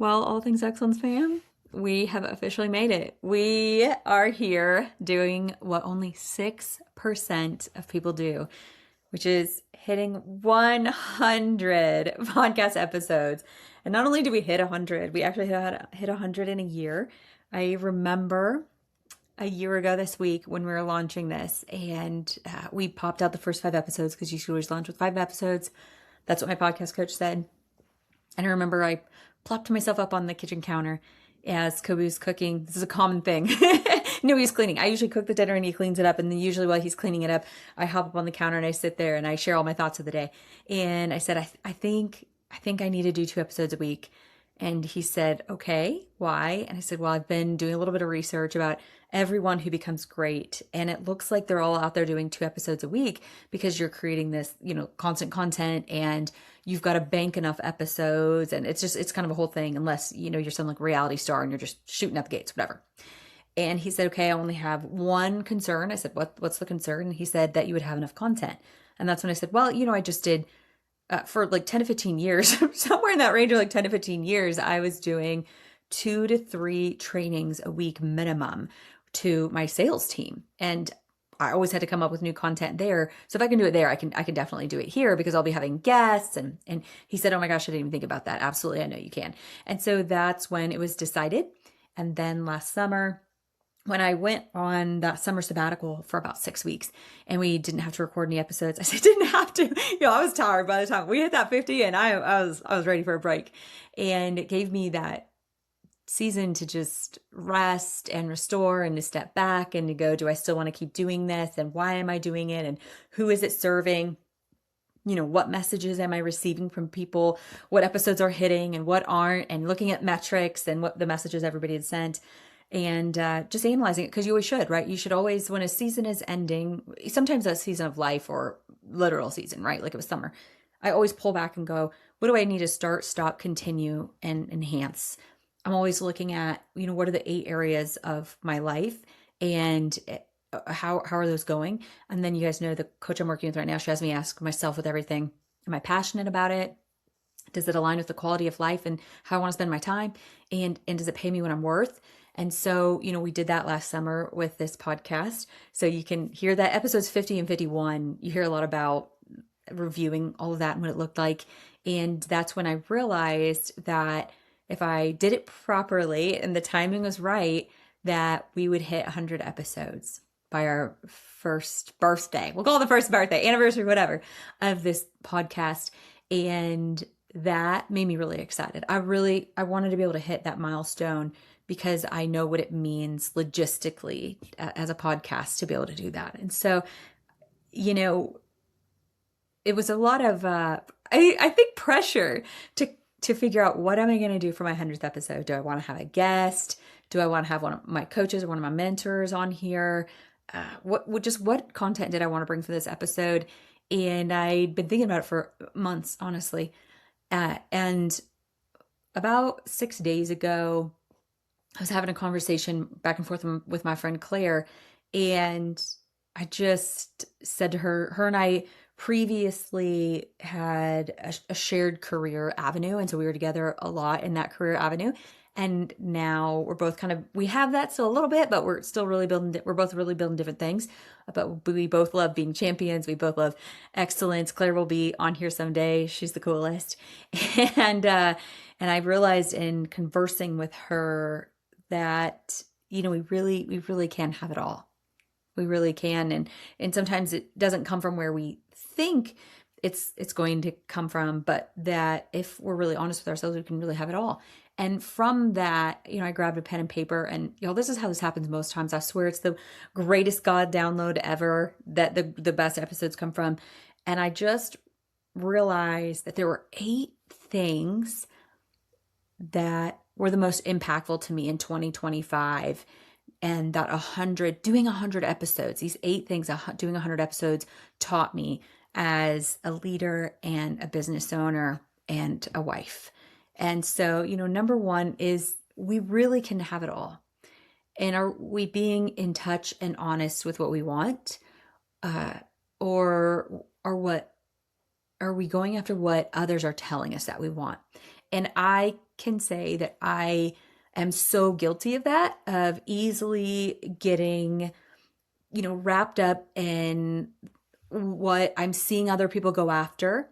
Well, all things excellence fam, we have officially made it. We are here doing what only 6% of people do, which is hitting 100 podcast episodes. And not only do we hit 100, we actually hit 100 in a year. I remember a year ago this week when we were launching this, and we popped out the first 5 episodes because you should always launch with 5 episodes. That's what my podcast coach said. And I remember I plopped myself up on the kitchen counter as Kobe was cooking. This is a common thing. No, he's cleaning. I usually cook the dinner and he cleans it up. And then usually while he's cleaning it up, I hop up on the counter and I sit there and I share all my thoughts of the day. And I said, I think I need to do 2 episodes a week. And he said, okay, why? And I said, well, I've been doing a little bit of research about everyone who becomes great. And it looks like they're all out there doing 2 episodes a week because you're creating this, constant content and you've got to bank enough episodes. And it's kind of a whole thing, unless, you're some like reality star and you're just shooting at the gates, whatever. And he said, okay, I only have one concern. I said, what's the concern? And he said that you would have enough content. And that's when I said, well, I just did for like 10 to 15 years, somewhere in that range of like 10 to 15 years, I was doing 2 to 3 trainings a week minimum to my sales team. And I always had to come up with new content there. So if I can do it there, I can definitely do it here because I'll be having guests. And he said, oh my gosh, I didn't even think about that. Absolutely. I know you can. And so that's when it was decided. And then last summer, when I went on that summer sabbatical for about 6 weeks and we didn't have to record any episodes, I said, didn't have to, I was tired by the time we hit that 50 and I was ready for a break. And it gave me that season to just rest and restore and to step back and to go, do I still want to keep doing this? And why am I doing it? And who is it serving? What messages am I receiving from people? What episodes are hitting and what aren't? And looking at metrics and what the messages everybody had sent. And just analyzing it, because you always should, right? You should always, when a season is ending, sometimes a season of life or literal season, right? Like it was summer. I always pull back and go, what do I need to start, stop, continue, and enhance? I'm always looking at, what are the 8 areas of my life and how are those going? And then you guys know the coach I'm working with right now, she has me ask myself with everything, am I passionate about it? Does it align with the quality of life and how I want to spend my time? And does it pay me what I'm worth? And so, we did that last summer with this podcast. So you can hear that episodes 50 and 51. You hear a lot about reviewing all of that and what it looked like. And that's when I realized that if I did it properly and the timing was right, that we would hit 100 episodes by our first birthday. We'll call it the first birthday, anniversary, whatever, of this podcast. And that made me really excited. I wanted to be able to hit that milestone because I know what it means logistically as a podcast to be able to do that. And so, it was a lot of, I think, pressure to figure out, what am I going to do for my 100th episode? Do I want to have a guest? Do I want to have one of my coaches or one of my mentors on here? What content did I want to bring for this episode? And I'd been thinking about it for months, honestly. And about 6 days ago, I was having a conversation back and forth with my friend Claire, and I just said to her and I previously had a shared career avenue. And so we were together a lot in that career avenue. And now we're both we have that still a little bit, but we're still we're both really building different things. But we both love being champions. We both love excellence. Claire will be on here someday. She's the coolest. And I realized in conversing with her that, we really can have it all. We really can. And sometimes it doesn't come from where we think it's going to come from, but that if we're really honest with ourselves, we can really have it all. And from that, I grabbed a pen and paper, and this is how this happens most times. I swear it's the greatest God download ever that the best episodes come from. And I just realized that there were 8 things that were the most impactful to me in 2025. And that doing 100 episodes, these 8 things, doing 100 episodes taught me as a leader and a business owner and a wife. And so, number 1 is we really can have it all. And are we being in touch and honest with what we want? Or what are we going after what others are telling us that we want? And I can say that I am so guilty of that, of easily getting, wrapped up in what I'm seeing other people go after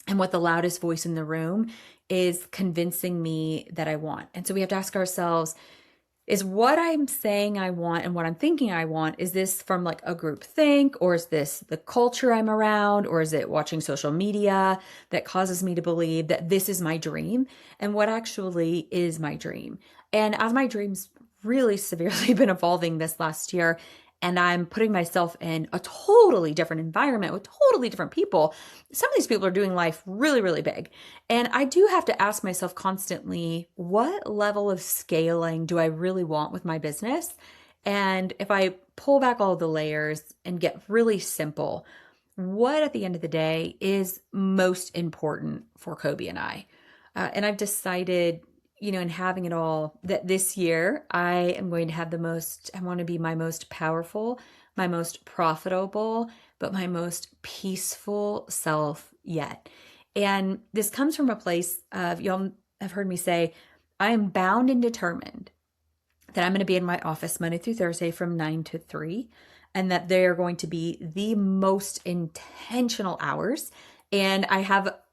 and what the loudest voice in the room is convincing me that I want. And so we have to ask ourselves, is what I'm saying I want and what I'm thinking I want, is this from like a group think, or is this the culture I'm around, or is it watching social media that causes me to believe that this is my dream and what actually is my dream? And as my dream's really severely been evolving this last year, and I'm putting myself in a totally different environment with totally different people, some of these people are doing life really, really big. And I do have to ask myself constantly, what level of scaling do I really want with my business? And if I pull back all the layers and get really simple, what at the end of the day is most important for Kobe and I? And I've decided, in having it all, that this year I am going to have I want to be my most powerful, my most profitable, but my most peaceful self yet. And this comes from a place of, y'all have heard me say, I am bound and determined that I'm going to be in my office Monday through Thursday from 9 to 3, and that they are going to be the most intentional hours. And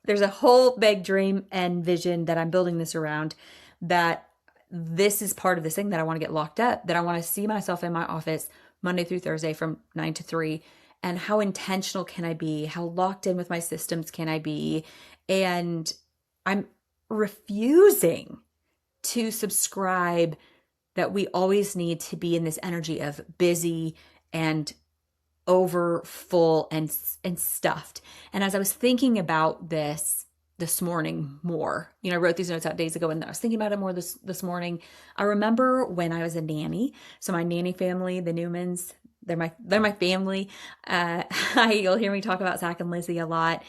there's a whole big dream and vision that I'm building this around, that this is part of this thing that I want to get locked up, that I want to see myself in my office Monday through Thursday from 9 to 3. And how intentional can I be? How locked in with my systems can I be? And I'm refusing to subscribe that we always need to be in this energy of busy and over full and stuffed. And as I was thinking about this morning more, I wrote these notes out days ago, and I was thinking about it more this morning. I remember when I was a nanny. So my nanny family, the Newmans, they're my family. You'll hear me talk about Zach and Lizzie a lot.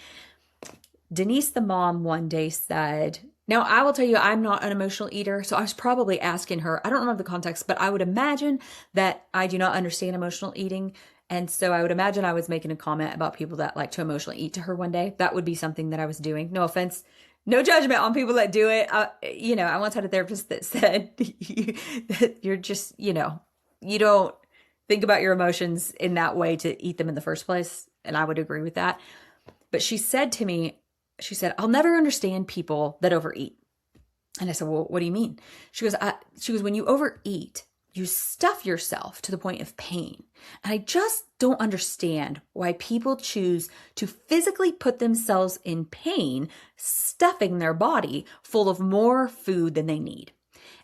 Denise, the mom, one day said, now I will tell you, I'm not an emotional eater. So I was probably asking her, I don't remember the context, but I would imagine that I do not understand emotional eating. And so I would imagine I was making a comment about people that like to emotionally eat to her one day. That would be something that I was doing. No offense, no judgment on people that do it. I once had a therapist that said that you're just, you don't think about your emotions in that way to eat them in the first place. And I would agree with that. But she said to me, I'll never understand people that overeat. And I said, well, what do you mean? She goes, when you overeat, you stuff yourself to the point of pain. And I just don't understand why people choose to physically put themselves in pain, stuffing their body full of more food than they need.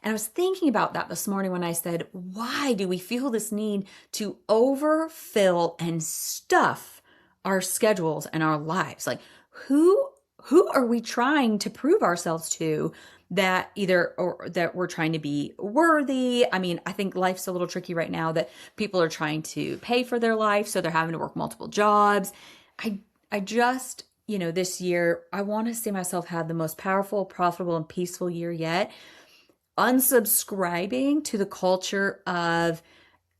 And I was thinking about that this morning when I said, why do we feel this need to overfill and stuff our schedules and our lives? Like, who are we trying to prove ourselves to, that that we're trying to be worthy? I mean, I think life's a little tricky right now, that people are trying to pay for their life, so they're having to work multiple jobs. I just, this year, I want to see myself have the most powerful, profitable, and peaceful year yet. Unsubscribing to the culture of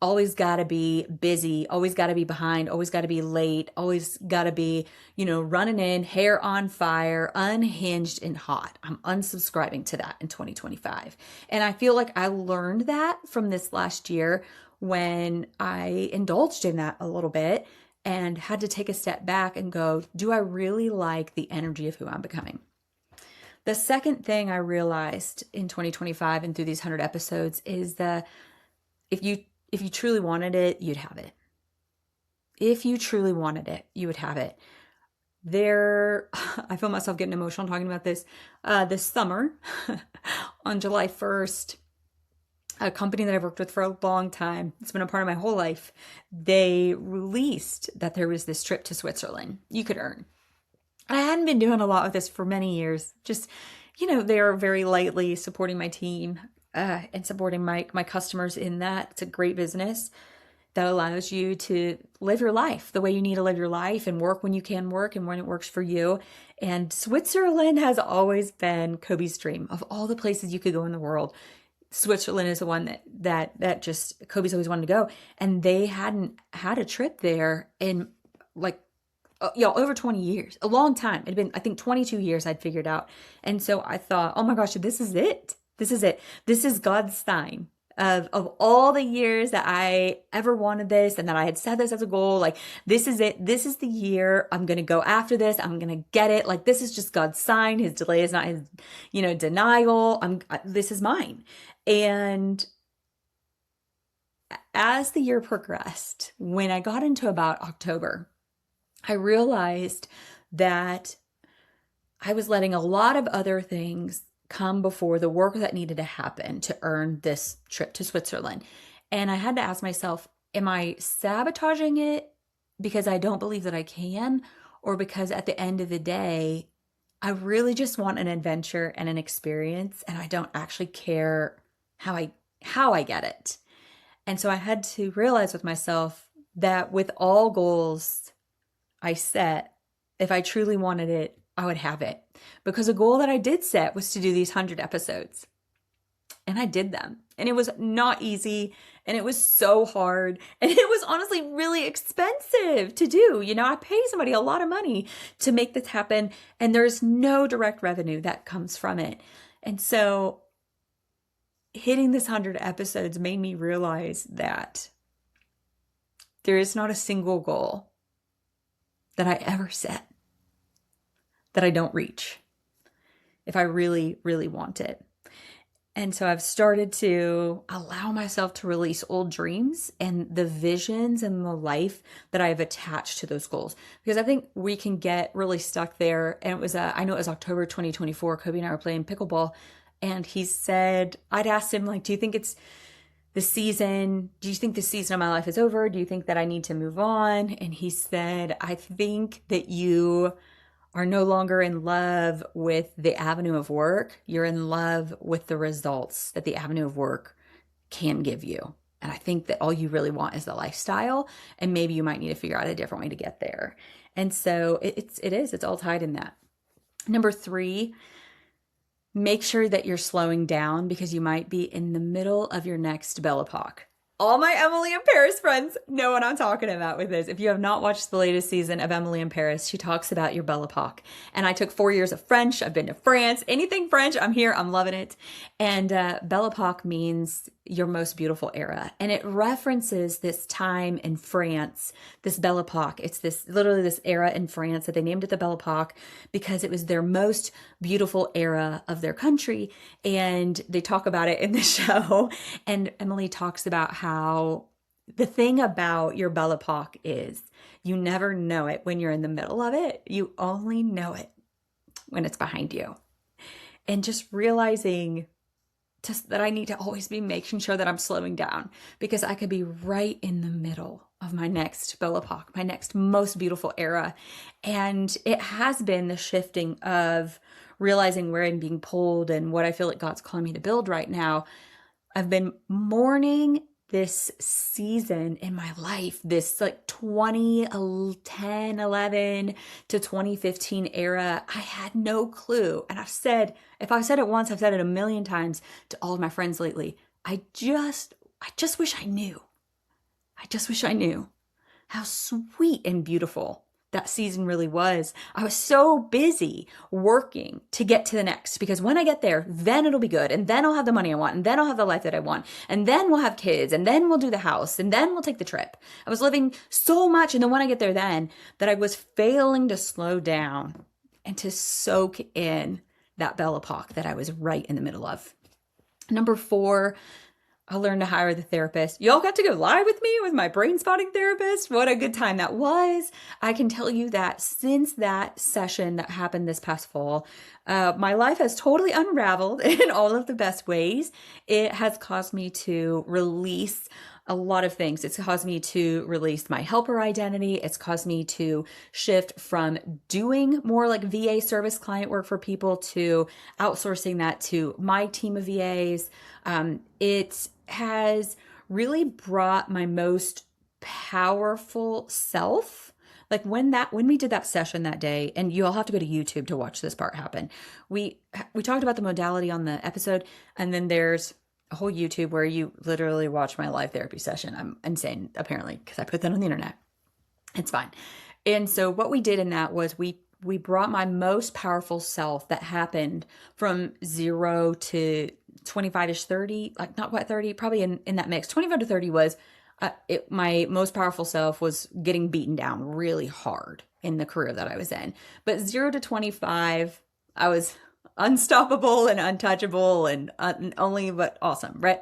always got to be busy, always got to be behind, always got to be late, always got to be, running in, hair on fire, unhinged and hot. I'm unsubscribing to that in 2025. And I feel like I learned that from this last year when I indulged in that a little bit and had to take a step back and go, do I really like the energy of who I'm becoming? The second thing I realized in 2025 and through these 100 episodes is that if you truly wanted it, you'd have it. If you truly wanted it, you would have it. I feel myself getting emotional talking about this. This summer, on July 1st, a company that I've worked with for a long time, it's been a part of my whole life, they released that there was this trip to Switzerland you could earn. I hadn't been doing a lot with this for many years. Just, they are very lightly supporting my team and supporting my customers in that. It's a great business that allows you to live your life the way you need to live your life, and work when you can work and when it works for you. And Switzerland has always been Kobe's dream. Of all the places you could go in the world, Switzerland is the one that just Kobe's always wanted to go. And they hadn't had a trip there in like over 20 years, a long time. It had been, I think, 22 years I'd figured out. And so I thought, oh my gosh, this is it. This is it. This is God's sign of all the years that I ever wanted this and that I had set this as a goal. Like, this is it. This is the year I'm going to go after this. I'm going to get it. Like, this is just God's sign. His delay is not his, denial. This is mine. And as the year progressed, when I got into about October, I realized that I was letting a lot of other things come before the work that needed to happen to earn this trip to Switzerland. And I had to ask myself, am I sabotaging it because I don't believe that I can, or because at the end of the day, I really just want an adventure and an experience, and I don't actually care how I get it. And so I had to realize with myself that with all goals I set, if I truly wanted it, I would have it. Because a goal that I did set was to do these 100 episodes. And I did them. And it was not easy. And it was so hard. And it was honestly really expensive to do. I pay somebody a lot of money to make this happen. And there's no direct revenue that comes from it. And so hitting this 100 episodes made me realize that there is not a single goal that I ever set that I don't reach if I really, really want it. And so I've started to allow myself to release old dreams and the visions and the life that I've attached to those goals. Because I think we can get really stuck there. And I know it was October 2024, Kobe and I were playing pickleball. And he said, I'd asked him, like, do you think it's the season? Do you think the season of my life is over? Do you think that I need to move on? And he said, I think that you are no longer in love with the avenue of work. You're in love with the results that the avenue of work can give you. And I think that all you really want is the lifestyle, and maybe you might need to figure out a different way to get there. And so it's all tied in that. Number 3, make sure that you're slowing down, because you might be in the middle of your next Belle Epoque. All my Emily in Paris friends know what I'm talking about with this. If you have not watched the latest season of Emily in Paris, she talks about your Belle Epoque. And I took 4 years of French. I've been to France. Anything French, I'm here. I'm loving it. And Belle Epoque means your most beautiful era. And it references this time in France, this Belle Epoque. It's literally this era in France that they named it the Belle Epoque because it was their most beautiful era of their country. And they talk about it in the show. And Emily talks about how the thing about your Belle Epoque is you never know it when you're in the middle of it. You only know it when it's behind you. And just realizing that I need to always be making sure that I'm slowing down, because I could be right in the middle of my next Belle Epoque, my next most beautiful era. And it has been the shifting of realizing where I'm being pulled and what I feel like God's calling me to build right now. I've been mourning this season in my life, this like 2010, 11 to 2015 era. I had no clue. And if I've said it once, I've said it a million times to all of my friends lately. I just wish I knew. I just wish I knew how sweet and beautiful that season really was. I was so busy working to get to the next, because when I get there, then it'll be good. And then I'll have the money I want. And then I'll have the life that I want. And then we'll have kids. And then we'll do the house. And then we'll take the trip. I was living so much. And then when I get there then, that I was failing to slow down and to soak in that Belle Epoque that I was right in the middle of. Number 4, I learned to hire the therapist. Y'all got to go live with me with my brain spotting therapist. What a good time that was. I can tell you that since that session that happened this past fall, my life has totally unraveled in all of the best ways. It has caused me to release a lot of things. It's caused me to release my helper identity. It's caused me to shift from doing more like VA service client work for people to outsourcing that to my team of VAs. It has really brought my most powerful self. Like when we did that session that day, and you all have to go to YouTube to watch this part happen. We talked about the modality on the episode, and then there's a whole YouTube where you literally watch my live therapy session. I'm insane, apparently, because I put that on the internet. It's fine. And so what we did in that was we brought my most powerful self that happened from 0 to 25-ish, 30, like not quite 30, probably in that mix. 25 to 30 was my most powerful self was getting beaten down really hard in the career that I was in. But 0 to 25, I was unstoppable and untouchable and only but awesome, right?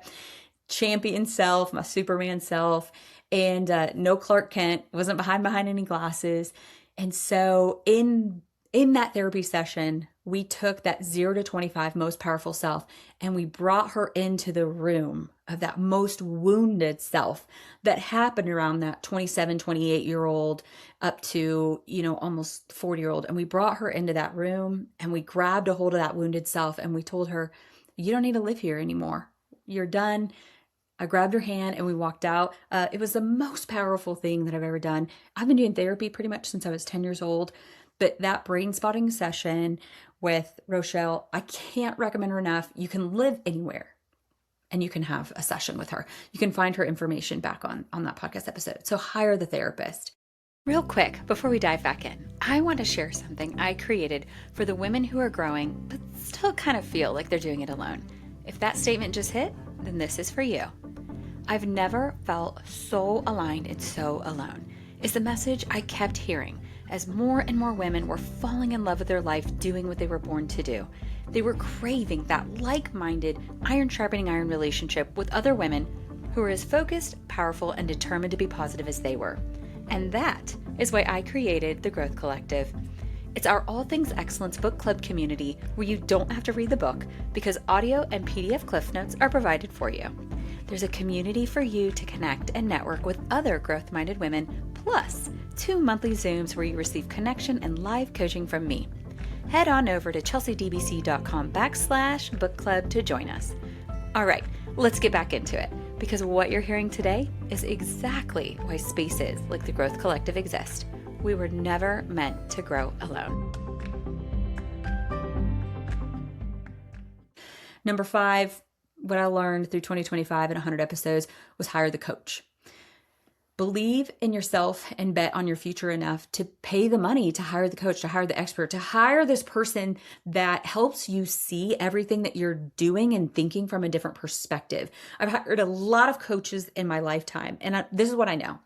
Champion self, my Superman self, and no Clark Kent, wasn't behind any glasses. And so in that therapy session, we took that 0 to 25 most powerful self and we brought her into the room of that most wounded self that happened around that 27, 28-year-old up to, almost 40-year-old. And we brought her into that room and we grabbed a hold of that wounded self and we told her, you don't need to live here anymore. You're done. I grabbed her hand and we walked out. It was the most powerful thing that I've ever done. I've been doing therapy pretty much since I was 10 years old. But that brain spotting session with Rochelle, I can't recommend her enough. You can live anywhere and you can have a session with her. You can find her information back on that podcast episode. So hire the therapist. Real quick, before we dive back in, I want to share something I created for the women who are growing, but still kind of feel like they're doing it alone. If that statement just hit, then this is for you. I've never felt so aligned and so alone, is the message I kept hearing as more and more women were falling in love with their life doing what they were born to do. They were craving that like-minded, iron-sharpening iron relationship with other women who were as focused, powerful, and determined to be positive as they were. And that is why I created the Growth Collective. It's our All Things Excellence book club community where you don't have to read the book because audio and PDF Cliff Notes are provided for you. There's a community for you to connect and network with other growth-minded women, plus 2 monthly Zooms where you receive connection and live coaching from me. Head on over to chelseadbc.com/book club to join us. All right, let's get back into it because what you're hearing today is exactly why spaces like the Growth Collective exist. We were never meant to grow alone. Number 5, what I learned through 2025 and 100 episodes was hire the coach. Believe in yourself and bet on your future enough to pay the money to hire the coach, to hire the expert, to hire this person that helps you see everything that you're doing and thinking from a different perspective. I've hired a lot of coaches in my lifetime, and this is what I know.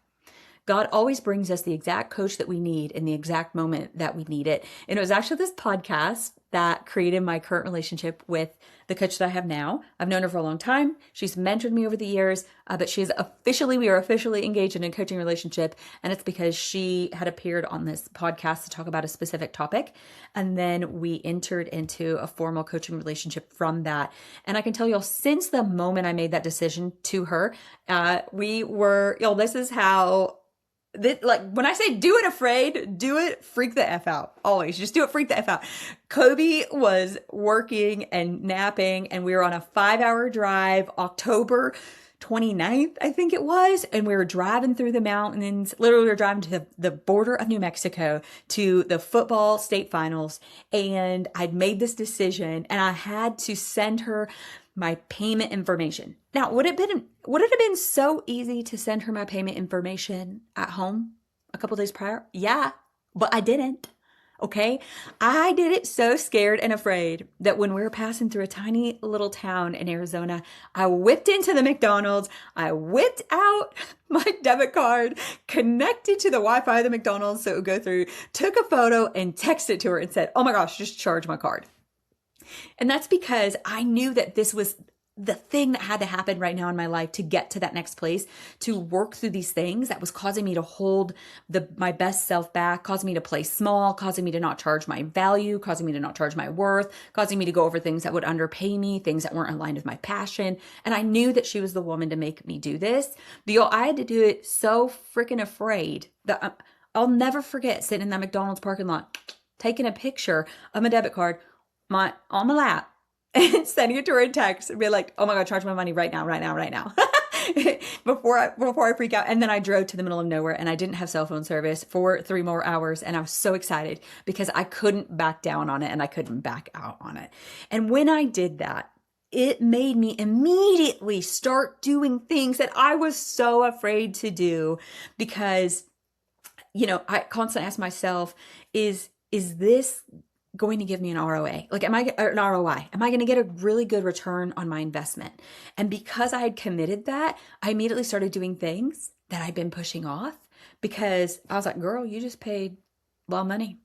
God always brings us the exact coach that we need in the exact moment that we need it. And it was actually this podcast that created my current relationship with the coach that I have now. I've known her for a long time. She's mentored me over the years, but we are officially engaged in a coaching relationship. And it's because she had appeared on this podcast to talk about a specific topic. And then we entered into a formal coaching relationship from that. And I can tell y'all, since the moment I made that decision to her, this is how... when I say do it afraid, do it freak the F out. Always just do it freak the F out. Kobe was working and napping and we were on a 5-hour drive, October 29th, I think it was. And we were driving through the mountains. Literally we were driving to the border of New Mexico to the football state finals. And I'd made this decision and I had to send her my payment information. Now, would it have been so easy to send her my payment information at home a couple days prior? Yeah, but I didn't. Okay. I did it so scared and afraid that when we were passing through a tiny little town in Arizona, I whipped into the McDonald's. I whipped out my debit card, connected to the Wi-Fi of the McDonald's so it would go through, took a photo and texted it to her and said, "Oh my gosh, just charge my card." And that's because I knew that this was the thing that had to happen right now in my life to get to that next place, to work through these things that was causing me to hold my best self back, causing me to play small, causing me to not charge my value, causing me to not charge my worth, causing me to go over things that would underpay me, things that weren't aligned with my passion. And I knew that she was the woman to make me do this. I had to do it so freaking afraid that I'll never forget sitting in that McDonald's parking lot, taking a picture of my debit card on my lap and sending it to her in text and be like, "Oh my God, charge my money right now, right now, right now." before I freak out. And then I drove to the middle of nowhere and I didn't have cell phone service for 3 more hours. And I was so excited because I couldn't back down on it and I couldn't back out on it. And when I did that, it made me immediately start doing things that I was so afraid to do because I constantly ask myself, is this going to give me an ROA? Like, an ROI? Am I going to get a really good return on my investment? And because I had committed that, I immediately started doing things that I'd been pushing off because I was like, girl, you just paid a lot of money.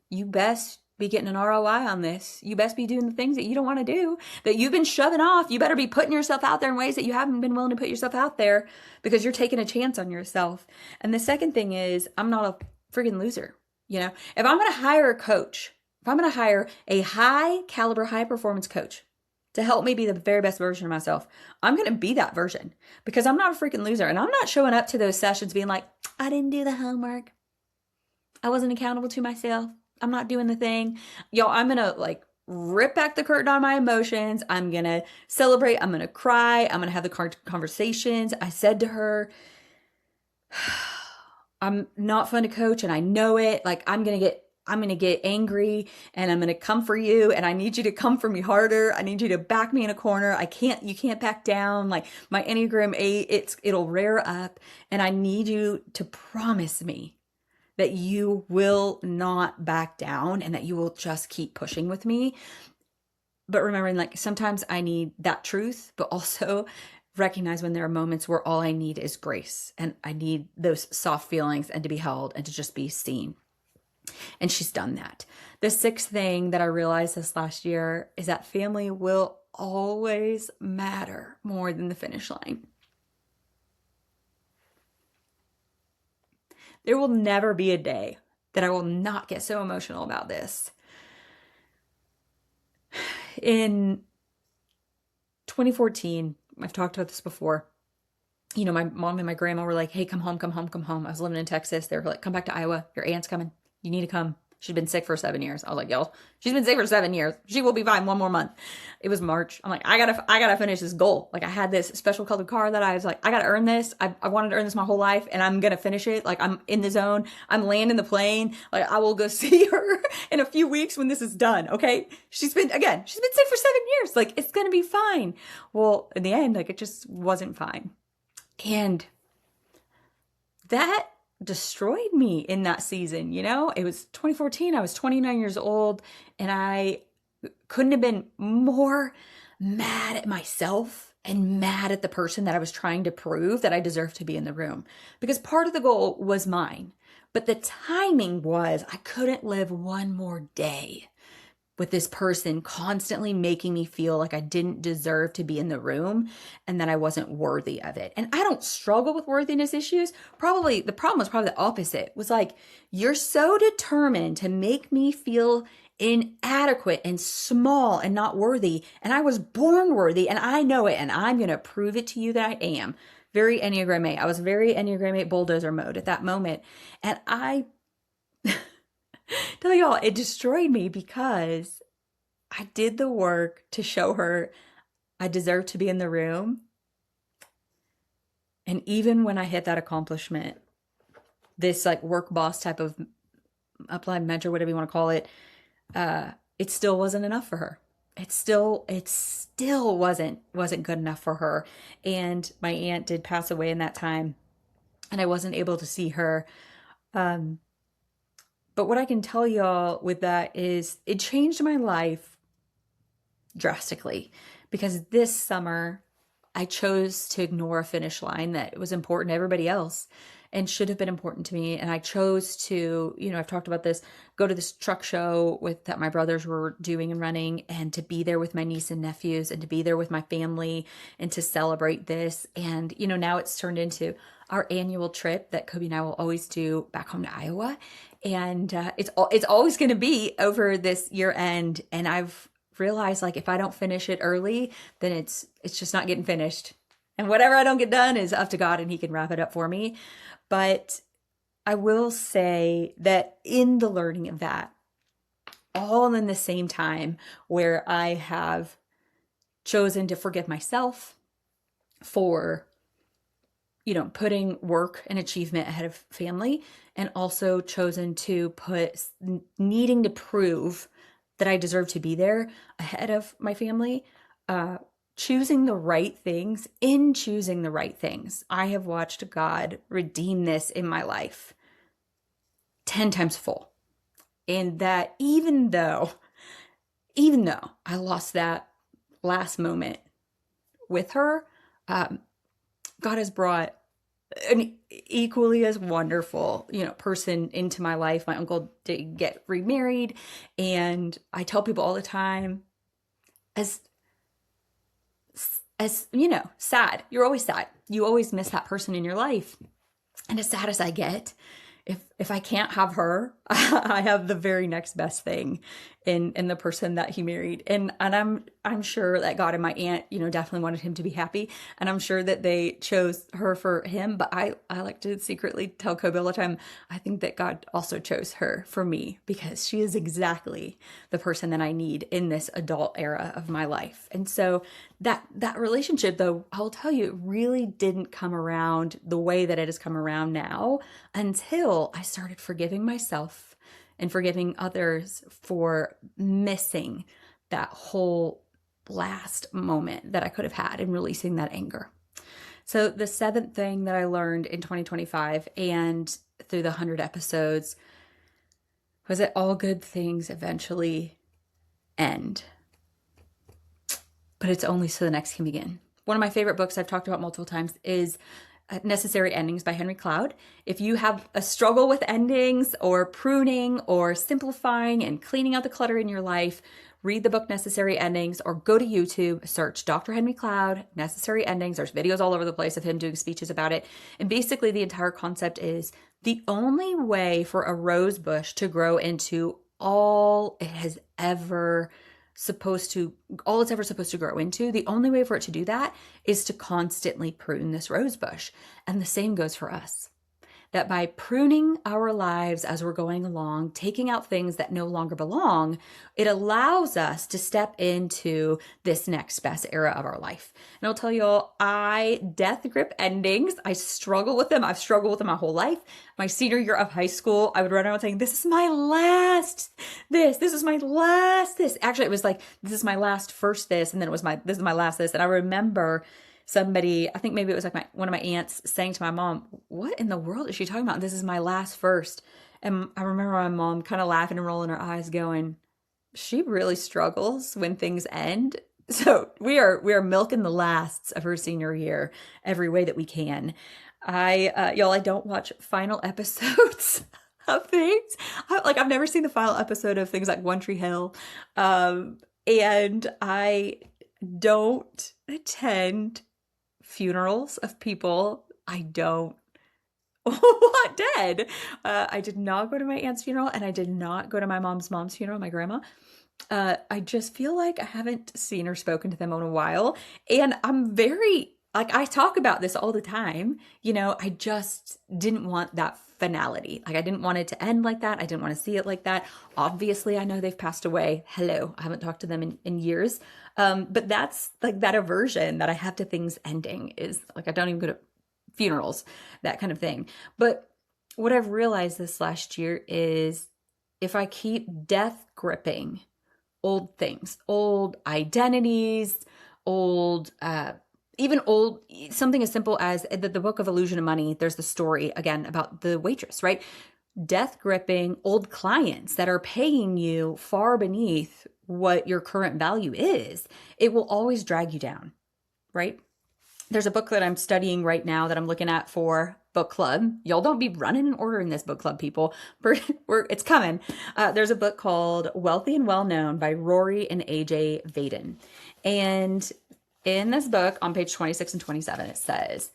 You best be getting an ROI on this. You best be doing the things that you don't want to do, that you've been shoving off. You better be putting yourself out there in ways that you haven't been willing to put yourself out there because you're taking a chance on yourself. And the second thing is, I'm not a friggin' loser. If I'm going to hire a coach, if I'm going to hire a high caliber, high performance coach to help me be the very best version of myself, I'm going to be that version because I'm not a freaking loser. And I'm not showing up to those sessions being like, I didn't do the homework. I wasn't accountable to myself. I'm not doing the thing. I'm going to rip back the curtain on my emotions. I'm going to celebrate. I'm going to cry. I'm going to have the conversations. I said to her, I'm not fun to coach and I know it. I'm going to get angry and I'm going to come for you and I need you to come for me harder. I need you to back me in a corner. You can't back down. Like my Enneagram 8, it'll rear up and I need you to promise me that you will not back down and that you will just keep pushing with me. But remembering sometimes I need that truth, but also recognize when there are moments where all I need is grace and I need those soft feelings and to be held and to just be seen. And she's done that. The sixth thing that I realized this last year is that family will always matter more than the finish line. There will never be a day that I will not get so emotional about this. In 2014, I've talked about this before. My mom and my grandma were like, hey, come home, come home, come home. I was living in Texas. They were like, come back to Iowa. Your aunt's coming. You need to come. She'd been sick for 7 years. I was like, yo, she's been sick for 7 years. She will be fine 1 more month. It was March. I'm like, I gotta finish this goal. I had this special colored car that I was like, I gotta earn this. I wanted to earn this my whole life and I'm gonna finish it. I'm in the zone. I'm landing the plane. I will go see her in a few weeks when this is done. Okay. She's been sick for 7 years. It's gonna be fine. Well, in the end, it just wasn't fine. And that destroyed me in that season. It was 2014. I was 29 years old and I couldn't have been more mad at myself and mad at the person that I was trying to prove that I deserved to be in the room, because part of the goal was mine, but the timing was I couldn't live one more day with this person constantly making me feel like I didn't deserve to be in the room and that I wasn't worthy of it. And I don't struggle with worthiness issues. Probably the problem was the opposite. Was you're so determined to make me feel inadequate and small and not worthy. And I was born worthy and I know it. And I'm going to prove it to you that I am. Very Enneagram 8. I was very Enneagram 8 bulldozer mode at that moment. And I tell y'all, it destroyed me because I did the work to show her I deserve to be in the room. And even when I hit that accomplishment, this work boss type of applied mentor, whatever you want to call it, it still wasn't enough for her. It still wasn't good enough for her. And my aunt did pass away in that time and I wasn't able to see her. But what I can tell y'all with that is it changed my life drastically, because this summer I chose to ignore a finish line that was important to everybody else and should have been important to me. And I chose to, I've talked about this, go to this truck show that my brothers were doing and running, and to be there with my niece and nephews and to be there with my family and to celebrate this. And, now it's turned into our annual trip that Kobe and I will always do back home to Iowa. And it's always going to be over this year end. And I've realized if I don't finish it early, then it's just not getting finished. And whatever I don't get done is up to God and he can wrap it up for me. But I will say that in the learning of that, all in the same time where I have chosen to forgive myself for, putting work and achievement ahead of family, and also chosen to put needing to prove that I deserve to be there ahead of my family, choosing the right things. In choosing the right things, I have watched God redeem this in my life 10 times full. And that even though I lost that last moment with her, God has brought an equally as wonderful, person into my life. My uncle did get remarried, and I tell people all the time, as sad. You're always sad. You always miss that person in your life. And as sad as I get, if I can't have her, I have the very next best thing in the person that he married. And I'm sure that God and my aunt, definitely wanted him to be happy. And I'm sure that they chose her for him. But I like to secretly tell Kobe all the time, I think that God also chose her for me, because she is exactly the person that I need in this adult era of my life. And so that relationship, though, I'll tell you, it really didn't come around the way that it has come around now until I started forgiving myself and forgiving others for missing that whole last moment that I could have had and releasing that anger. So the seventh thing that I learned in 2025 and through the 100 episodes was that all good things eventually end. But it's only so the next can begin. One of my favorite books I've talked about multiple times is Necessary Endings by Henry Cloud. If you have a struggle with endings or pruning or simplifying and cleaning out the clutter in your life, read the book Necessary Endings, or go to YouTube, search Dr. Henry Cloud, Necessary Endings. There's videos all over the place of him doing speeches about it. And basically the entire concept is the only way for a rose bush to grow into all it's ever supposed to grow into, the only way for it to do that is to constantly prune this rose bush. And the same goes for us. That by pruning our lives as we're going along, taking out things that no longer belong, it allows us to step into this next best era of our life. And I'll tell you all, death grip endings. I struggle with them. I've struggled with them my whole life. My senior year of high school, I would run around saying, this is my last this is my last this. Actually, it was like, this is my last first this, and then it was this is my last this. And I remember somebody, I think maybe it was like one of my aunts saying to my mom, what in the world is she talking about? This is my last first. And I remember my mom kind of laughing and rolling her eyes going, she really struggles when things end. So we are milking the lasts of her senior year every way that we can. I don't watch final episodes of things. I've never seen the final episode of things like One Tree Hill. And I don't attend funerals of people I don't want dead. I did not go to my aunt's funeral, and I did not go to my mom's funeral, my grandma. I just feel like I haven't seen or spoken to them in a while. And I'm very, I talk about this all the time. I just didn't want that finality. I didn't want it to end like that. I didn't want to see it like that. Obviously, I know they've passed away. Hello. I haven't talked to them in years. But that's that aversion that I have to things ending is I don't even go to funerals, that kind of thing. But what I've realized this last year is if I keep death gripping old things, old identities, even old, something as simple as the book of Illusion of Money, there's the story again about the waitress, right? Death gripping old clients that are paying you far beneath what your current value is, it will always drag you down, right? There's a book that I'm studying right now that I'm looking at for book club. Y'all don't be running and ordering this book club, people. It's coming. There's a book called Wealthy and Well Known by Rory and AJ Vaden. And in this book, on page 26 and 27, it says,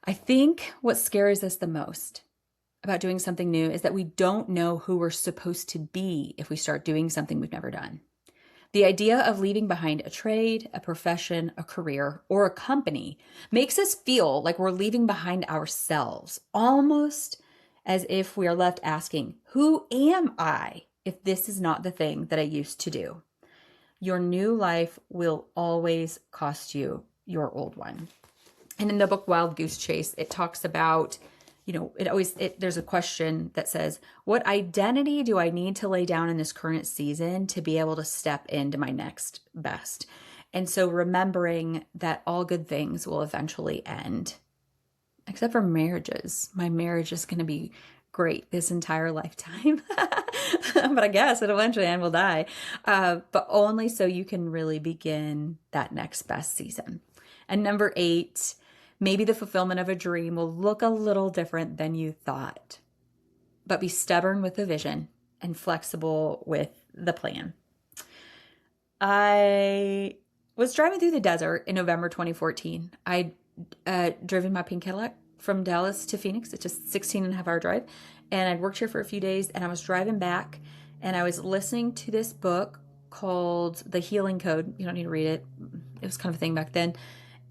I think what scares us the most about doing something new is that we don't know who we're supposed to be if we start doing something we've never done. The idea of leaving behind a trade, a profession, a career, or a company makes us feel like we're leaving behind ourselves, almost as if we are left asking, who am I if this is not the thing that I used to do? Your new life will always cost you your old one. And in the book Wild Goose Chase, it talks about, there's a question that says, what identity do I need to lay down in this current season to be able to step into my next best? And so remembering that all good things will eventually end, except for marriages. My marriage is going to be great this entire lifetime. But I guess it'll eventually end, we'll die. But only so you can really begin that next best season. And number 8, maybe the fulfillment of a dream will look a little different than you thought, but be stubborn with the vision and flexible with the plan. I was driving through the desert in November 2014. I'd driven my pink Cadillac from Dallas to Phoenix. It's just 16.5-hour drive. And I'd worked here for a few days, and I was driving back, and I was listening to this book called The Healing Code. You don't need to read it. It was kind of a thing back then.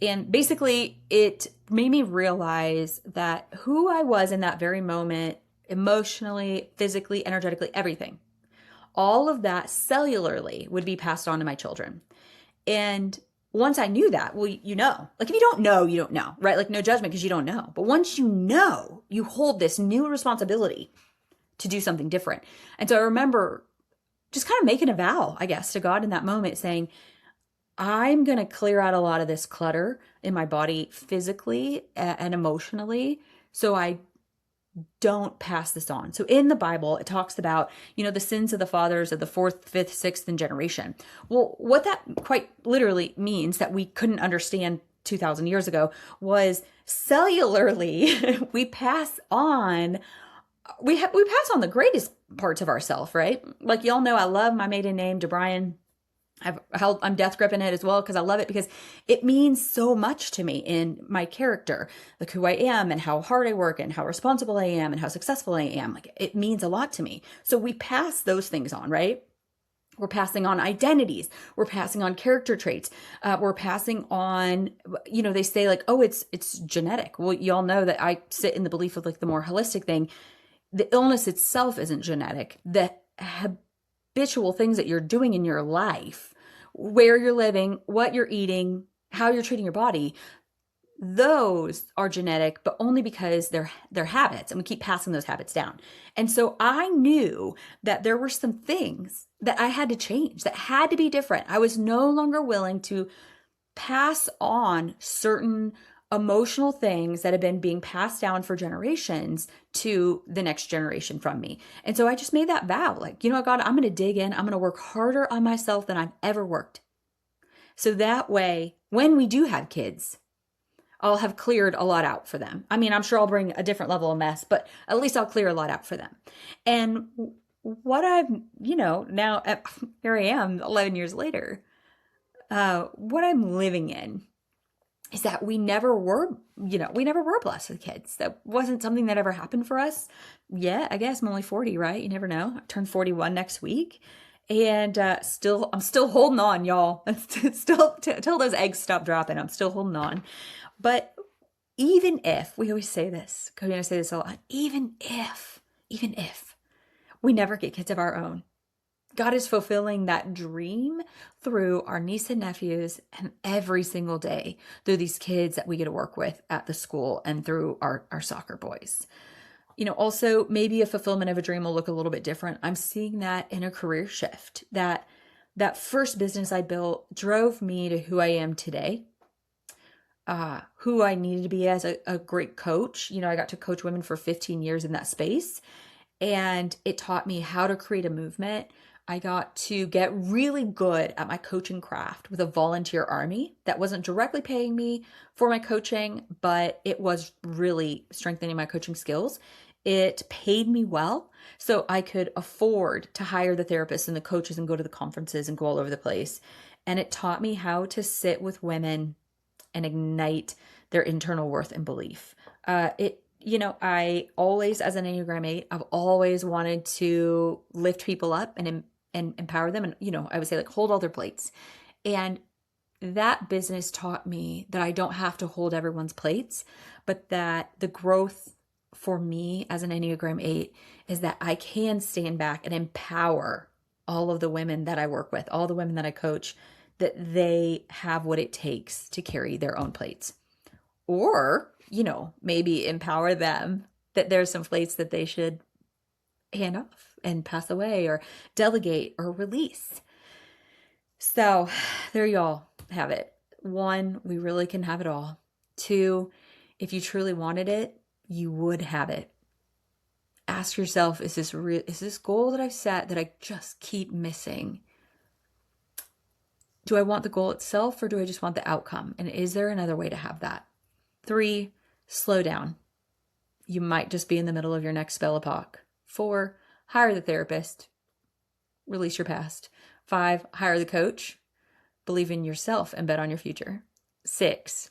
And basically, it made me realize that who I was in that very moment, emotionally, physically, energetically, everything, all of that cellularly would be passed on to my children. And once I knew that, well, you know, like if you don't know, you don't know, right? Like no judgment because you don't know. But once you know, you hold this new responsibility to do something different. And so I remember just kind of making a vow, I guess, to God in that moment saying, I'm going to clear out a lot of this clutter in my body physically and emotionally so I don't pass this on. So in the Bible, it talks about, the sins of the fathers of the 4th, 5th, 6th, and generation. Well, what that quite literally means that we couldn't understand 2,000 years ago was cellularly, we pass on the greatest parts of ourselves, right? Like y'all know, I love my maiden name, DeBruin. I'm death gripping it as well because I love it because it means so much to me in my character, like who I am and how hard I work and how responsible I am and how successful I am. Like it means a lot to me. So we pass those things on, right? We're passing on identities. We're passing on character traits. We're passing on, they say like, oh, it's genetic. Well, y'all know that I sit in the belief of like the more holistic thing. The illness itself isn't genetic. The habitual things that you're doing in your life, where you're living, what you're eating, how you're treating your body, those are genetic, but only because they're habits, and we keep passing those habits down. And so I knew that there were some things that I had to change, that had to be different. I was no longer willing to pass on certain emotional things that have been being passed down for generations to the next generation from me. And so I just made that vow, like, God, I'm going to dig in. I'm going to work harder on myself than I've ever worked. So that way, when we do have kids, I'll have cleared a lot out for them. I mean, I'm sure I'll bring a different level of mess, but at least I'll clear a lot out for them. And what I've, now here I am 11 years later, what I'm living in is that we never were blessed with kids. That wasn't something that ever happened for us. Yeah, I guess I'm only 40, right? You never know. I turn 41 next week. And I'm still holding on, y'all. Still, till those eggs stop dropping, I'm still holding on. But even if, we always say this, Cody and I say this a lot, even if we never get kids of our own, God is fulfilling that dream through our niece and nephews and every single day through these kids that we get to work with at the school and through our soccer boys. Also maybe a fulfillment of a dream will look a little bit different. I'm seeing that in a career shift, that first business I built drove me to who I am today, who I needed to be as a great coach. I got to coach women for 15 years in that space, and it taught me how to create a movement. I got to get really good at my coaching craft with a volunteer army that wasn't directly paying me for my coaching, but it was really strengthening my coaching skills. It paid me well, so I could afford to hire the therapists and the coaches and go to the conferences and go all over the place. And it taught me how to sit with women and ignite their internal worth and belief. I always, as an Enneagram 8, I've always wanted to lift people up and empower them. And, I would say like hold all their plates. And that business taught me that I don't have to hold everyone's plates, but that the growth for me as an Enneagram 8 is that I can stand back and empower all of the women that I work with, all the women that I coach, that they have what it takes to carry their own plates. Or, maybe empower them that there's some plates that they should hand off and pass away or delegate or release. So there y'all have it. 1, we really can have it all. 2, if you truly wanted it, you would have it. Ask yourself, is this goal that I've set that I just keep missing? Do I want the goal itself or do I just want the outcome? And is there another way to have that? 3, slow down. You might just be in the middle of your next spell epoch. 4, hire the therapist. Release your past. 5, hire the coach. Believe in yourself and bet on your future. 6,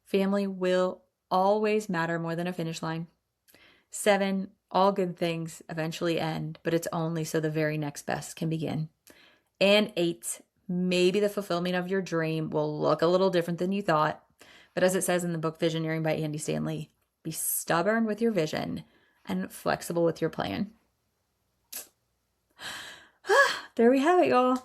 family will always matter more than a finish line. 7, all good things eventually end, but it's only so the very next best can begin. And 8, maybe the fulfillment of your dream will look a little different than you thought, but as it says in the book Visioneering by Andy Stanley, be stubborn with your vision and flexible with your plan. There we have it, y'all.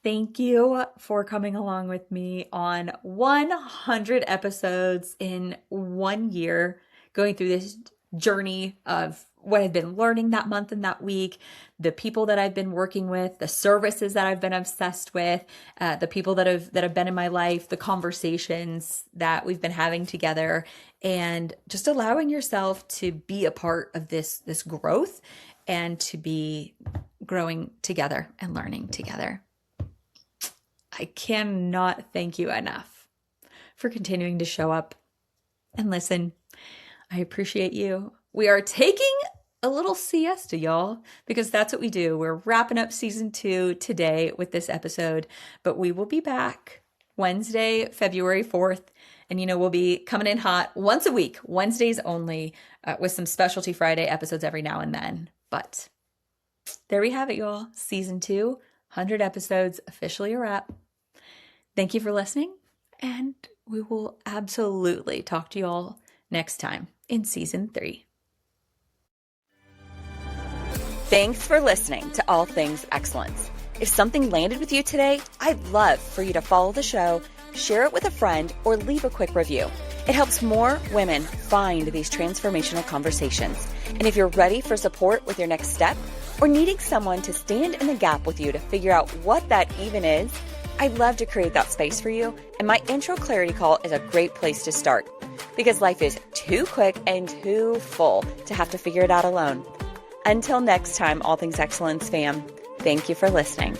Thank you for coming along with me on 100 episodes in 1 year, going through this journey of what I've been learning that month and that week, the people that I've been working with, the services that I've been obsessed with, the people that have been in my life, the conversations that we've been having together, and just allowing yourself to be a part of this growth and to be growing together and learning together. I cannot thank you enough for continuing to show up and listen. I appreciate you. We are taking a little siesta, y'all, because that's what we do. We're wrapping up season 2 today with this episode, but we will be back Wednesday, February 4th. And, we'll be coming in hot once a week, Wednesdays only, with some specialty Friday episodes every now and then. But there we have it, y'all. Season 2, 100 episodes, officially a wrap. Thank you for listening, and we will absolutely talk to you all next time in season 3. Thanks for listening to All Things Excellence. If something landed with you today, I'd love for you to follow the show, share it with a friend, or leave a quick review. It helps more women find these transformational conversations. And if you're ready for support with your next step, or needing someone to stand in the gap with you to figure out what that even is, I'd love to create that space for you, and my intro clarity call is a great place to start, because life is too quick and too full to have to figure it out alone. Until next time, All Things Excellence fam, thank you for listening.